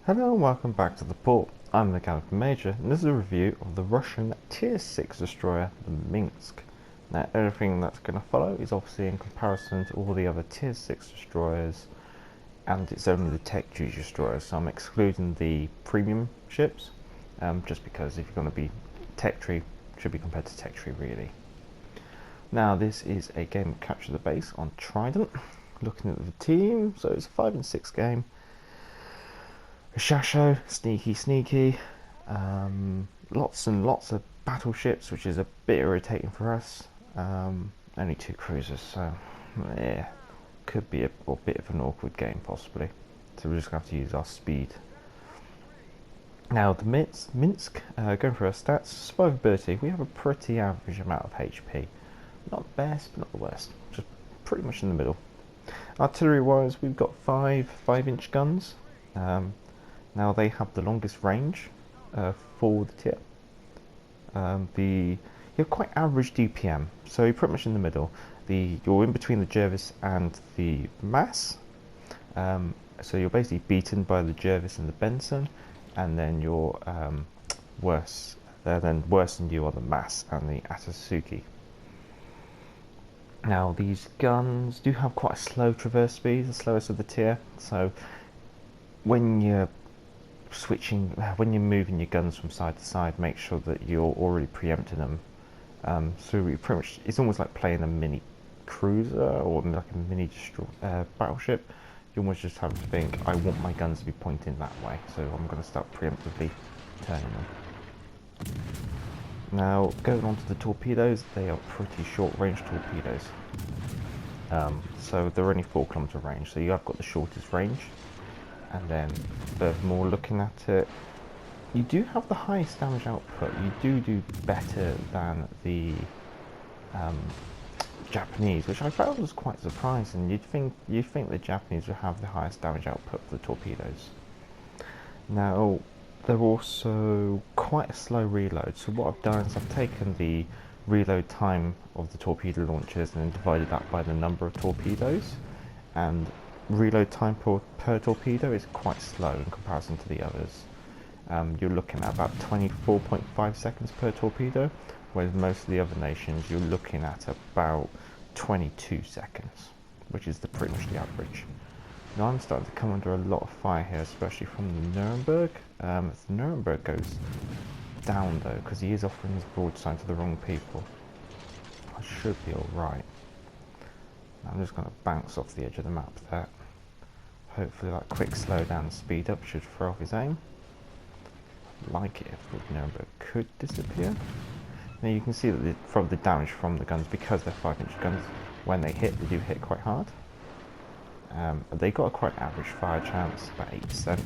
Hello and welcome back to the port. I'm the Galloping Major and this is a review of the Russian Tier 6 destroyer, the Minsk. Now everything that's going to follow is obviously in comparison to all the other Tier 6 destroyers, and it's only the Tech Tree destroyers, so I'm excluding the premium ships, just because if you're going to be Tech Tree, it should be compared to Tech Tree really. Now this is a game of Capture the Base on Trident. Looking at the team, so it's a 5 and 6 game. Shasho, sneaky, lots and lots of battleships, which is a bit irritating for us. Only 2 cruisers, so yeah, could be a bit of an awkward game possibly. So we're just going to have to use our speed. Now the Minsk, going for our stats, survivability, we have a pretty average amount of HP. Not the best, but not the worst, just pretty much in the middle. Artillery wise, we've got 5-inch guns. Now they have the longest range for the tier. You have quite average DPM, so you're pretty much in the middle. You're in between the Jervis and the Mass, so you're basically beaten by the Jervis and the Benson, and then you're worse than you are the Mass and the Atasuki. Now these guns do have quite a slow traverse speed, the slowest of the tier, so when you're moving your guns from side to side, make sure that you're already preempting them. So you pretty much, it's almost like playing a mini cruiser or like a mini battleship. You almost just have to think, I want my guns to be pointing that way, so I'm going to start preemptively turning them. Now going on to the torpedoes, they are pretty short range torpedoes. So they're only 4 kilometer range, so you have got the shortest range. And then furthermore, looking at it, you do have the highest damage output. You do better than the Japanese, which I found was quite surprising. You'd think the Japanese would have the highest damage output for the torpedoes. Now they're also quite a slow reload, so what I've done is I've taken the reload time of the torpedo launchers and then divided that by the number of torpedoes, and reload time per torpedo is quite slow in comparison to the others. You're looking at about 24.5 seconds per torpedo, whereas most of the other nations you're looking at about 22 seconds, which is pretty much the average. Now I'm starting to come under a lot of fire here, especially from the Nuremberg. The Nuremberg goes down though, because he is offering his broadside to the wrong people. I should be alright. I'm just going to bounce off the edge of the map there. Hopefully that quick slow down and speed up should throw off his aim. I'd like it if the Nuremberg could disappear. Now you can see that from the damage from the guns, because they're 5-inch guns, when they hit, they do hit quite hard. They got a quite average fire chance, about 8%. There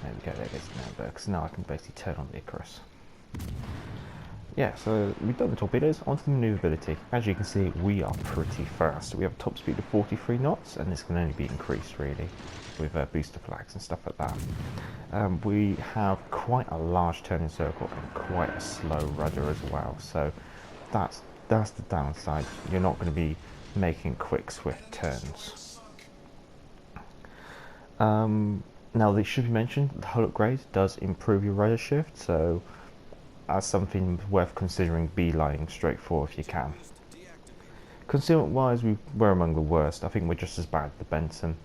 we go, there goes the Nuremberg, so now I can basically turn on the Icarus. Yeah, so we've done the torpedoes, onto the manoeuvrability. As you can see, we are pretty fast. We have a top speed of 43 knots, and this can only be increased really with booster flags and stuff like that. We have quite a large turning circle and quite a slow rudder as well, so that's the downside. You're not going to be making quick, swift turns. Now, this should be mentioned, the hull upgrade does improve your rudder shift, so as something worth considering beelining straight for if you can. Concealment wise, we're among the worst. I think we're just as bad as the Benson.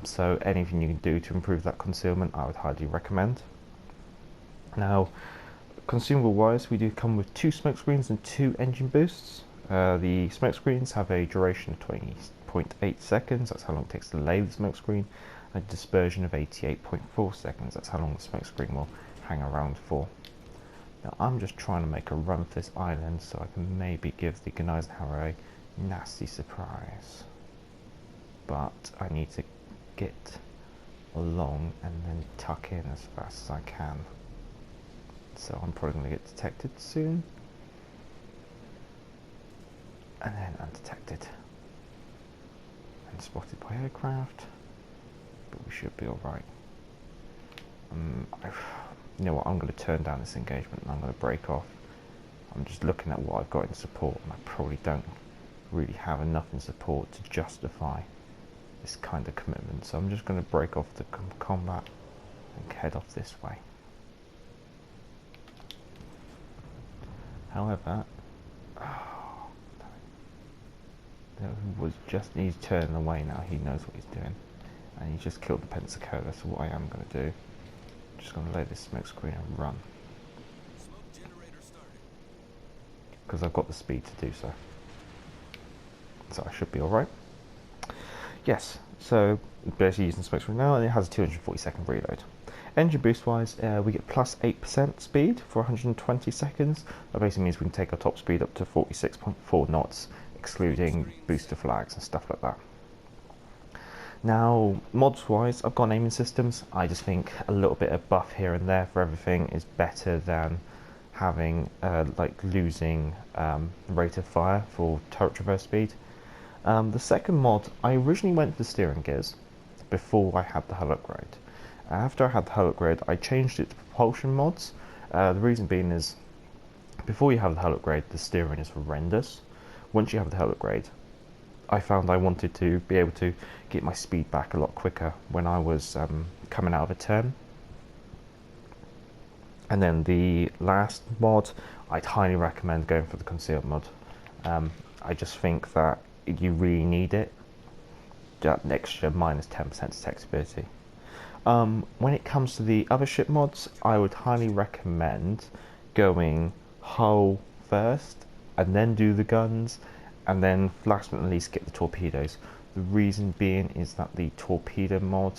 So anything you can do to improve that concealment, I would highly recommend. Now, consumable wise, we do come with 2 smoke screens and 2 engine boosts. The smoke screens have a duration of 20.8 seconds, that's how long it takes to lay the smoke screen, and a dispersion of 88.4 seconds, that's how long the smoke screen will hang around for. Now I'm just trying to make a run for this island so I can maybe give the Gneisenhower a nasty surprise. But I need to get along and then tuck in as fast as I can. So I'm probably going to get detected soon. And then undetected. And spotted by aircraft. But we should be alright. You know what, I'm going to turn down this engagement and I'm going to break off. I'm just looking at what I've got in support, and I probably don't really have enough in support to justify this kind of commitment. So I'm just going to break off the combat and head off this way. However, he's turning away now. He knows what he's doing, and he just killed the Pensacola. So what I am going to do, I'm just going to lay this smoke screen and run, because I've got the speed to do so. So I should be all right. Yes. So basically using smoke screen now, and it has a 240-second reload. Engine boost wise, we get plus 8% speed for 120 seconds. That basically means we can take our top speed up to 46.4 knots, excluding booster flags and stuff like that. Now, mods wise, I've got aiming systems. I just think a little bit of buff here and there for everything is better than having like losing rate of fire for turret traverse speed. The second mod, I originally went to the steering gears before I had the hull upgrade. After I had the hull upgrade, I changed it to propulsion mods. The reason being is, before you have the hull upgrade, the steering is horrendous. Once you have the hull upgrade, I found I wanted to be able to get my speed back a lot quicker when I was coming out of a turn. And then the last mod, I'd highly recommend going for the Concealment mod. I just think that you really need it. That extra minus 10% detectability. When it comes to the other ship mods, I would highly recommend going hull first, and then do the guns, and then last but not least get the torpedoes. The reason being is that the torpedo mod,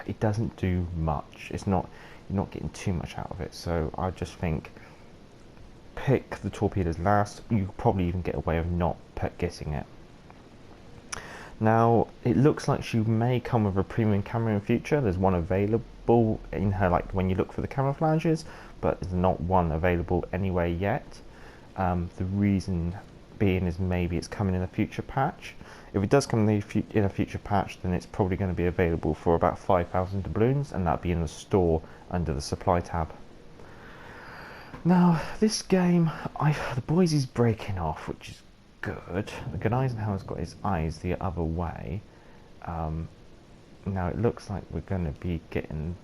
it doesn't do much. It's not, you're not getting too much out of it. So I just think pick the torpedoes last. You probably even get away with not getting it. Now, it looks like she may come with a premium camera in future. There's one available in her, like when you look for the camouflages, but there's not one available anywhere yet. The reason being is maybe it's coming in a future patch. If it does come in a future patch, then it's probably going to be available for about 5,000 doubloons, and that'll be in the store under the supply tab. Now, this game, the boys is breaking off, which is good. The Gneisenhauer's got his eyes the other way. Now it looks like we're going to be getting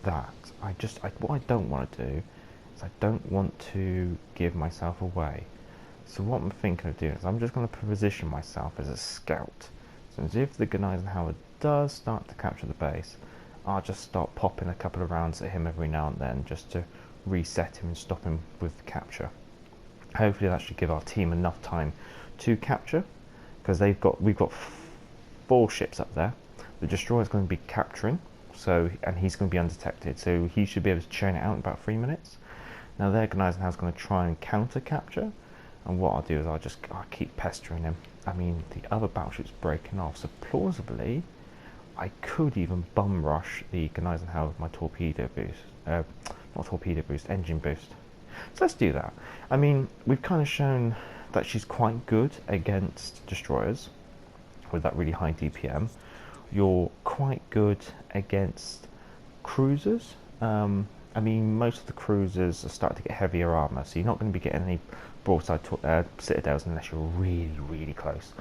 that. What I don't want to do is I don't want to give myself away. So what I'm thinking of doing is I'm just going to position myself as a scout. So as if the Gneisenhauer does start to capture the base, I'll just start popping a couple of rounds at him every now and then, just to reset him and stop him with the capture. Hopefully that should give our team enough time to capture, because we've got 4 ships up there. The destroyer is going to be capturing, and he's going to be undetected, so he should be able to churn it out in about 3 minutes. Now their Gneisenhauer is going to try and counter capture, and what I'll do is I'll keep pestering him. I mean, the other battleship's breaking off, so plausibly I could even bum rush the Gneisenhauer with my torpedo boost, not torpedo boost, engine boost. So let's do that. I mean, we've kind of shown that she's quite good against destroyers with that really high DPM. You're quite good against cruisers. I mean, most of the cruisers are starting to get heavier armor, so you're not going to be getting any broadside citadels unless you're really, really close.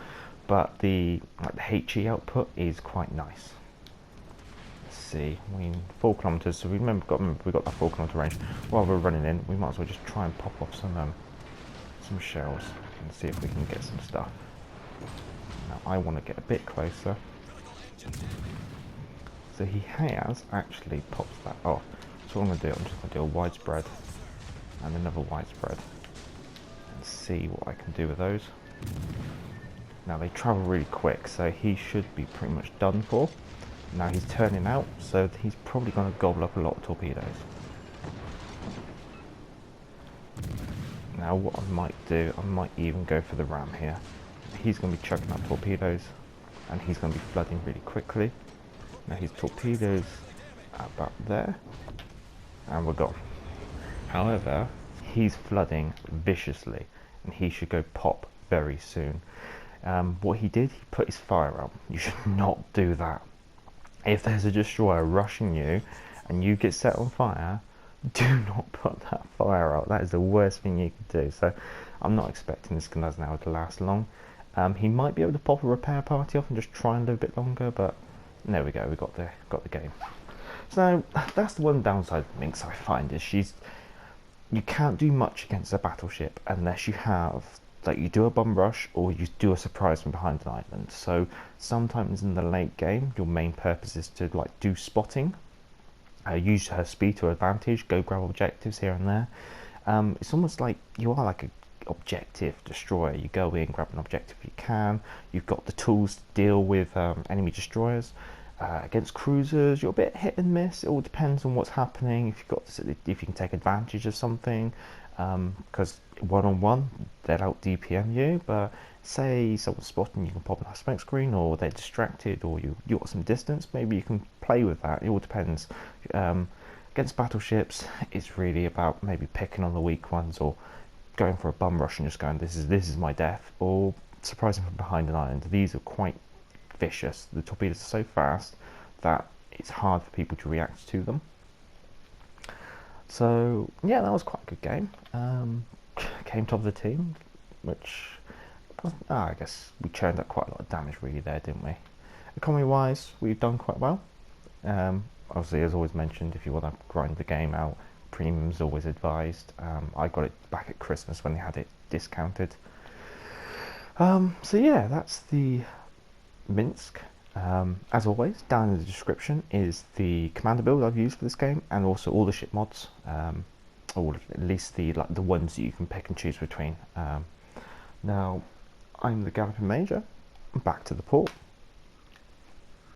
But the HE output is quite nice. See, I mean, 4 kilometers, so remember we've got that 4 kilometer range. While we're running in, we might as well just try and pop off some shells and see if we can get some stuff. Now I want to get a bit closer. So he has actually popped that off. So what I'm going to do, I'm just going to do a widespread and another widespread and see what I can do with those. Now they travel really quick, so he should be pretty much done for. Now he's turning out, so he's probably going to gobble up a lot of torpedoes. Now what I might do, I might even go for the ram here. He's going to be chucking up torpedoes, and he's going to be flooding really quickly. Now his torpedoes are about there, and we're gone. However, he's flooding viciously, and he should go pop very soon. What he did, he put his fire out. You should not do that. If there's a destroyer rushing you and you get set on fire, do not put that fire out. That is the worst thing you can do. So I'm not expecting this Gneisenhauer to last long. He might be able to pop a repair party off and just try and live a bit longer, but there we go, we got the game. So that's the one downside of Minsk I find, is you can't do much against a battleship unless you have, like, you do a bomb rush or you do a surprise from behind an island. So sometimes in the late game, your main purpose is to like do spotting, use her speed to advantage, go grab objectives here and there. It's almost like you are like a objective destroyer. You go in, grab an objective if you can. You've got the tools to deal with enemy destroyers. Against cruisers, you're a bit hit and miss. It all depends on what's happening. If you can take advantage of something, because one-on-one they'll out DPM you. But say someone's spotting, you can pop a smoke screen, or they're distracted, or you got some distance. Maybe you can play with that. It all depends. Against battleships, it's really about maybe picking on the weak ones, or going for a bum rush and just going, this is my death, or surprising from behind an island. These are quite vicious. The torpedoes are so fast that it's hard for people to react to them. So yeah, that was quite a good game. Came top of the team, which I guess we churned out quite a lot of damage really there, didn't we? Economy wise, we've done quite well. Obviously, as always mentioned, if you want to grind the game out, premium's always advised. I got it back at Christmas when they had it discounted. So yeah, that's the Minsk. As always, down in the description is the commander build I've used for this game, and also all the ship mods, or at least the ones that you can pick and choose between. Now, I'm the Galloping Major. Back to the port.